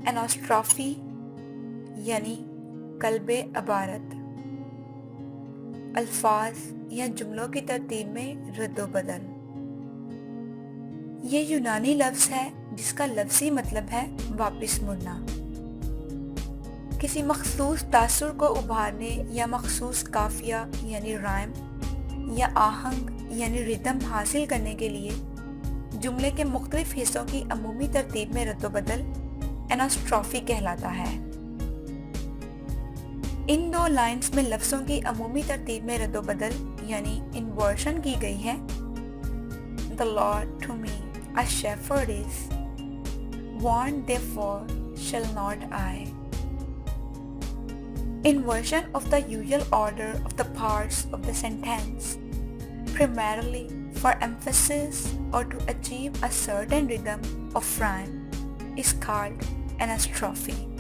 اناسٹرافی یعنی قلب عبارت، الفاظ یا جملوں کی ترتیب میں رد و بدل۔ یہ یونانی لفظ ہے جس کا لفظی مطلب ہے واپس مڑنا۔ کسی مخصوص تاثر کو ابھارنے یا مخصوص قافیہ یعنی رائم یا آہنگ یعنی ردم حاصل کرنے کے لیے جملے کے مختلف حصوں کی عمومی ترتیب میں رد و بدل اناسٹرافی کہلاتا ہے۔ ان دو لائنز میں لفظوں کی عمومی ترتیب میں رد و بدل یعنی انورشن کی گئی ہے۔ The Lord to me a shepherd is, want therefore shall not I. Inversion of the usual order of the parts of the sentence, primarily for emphasis or to achieve a certain rhythm of rhyme, is called anastrophe.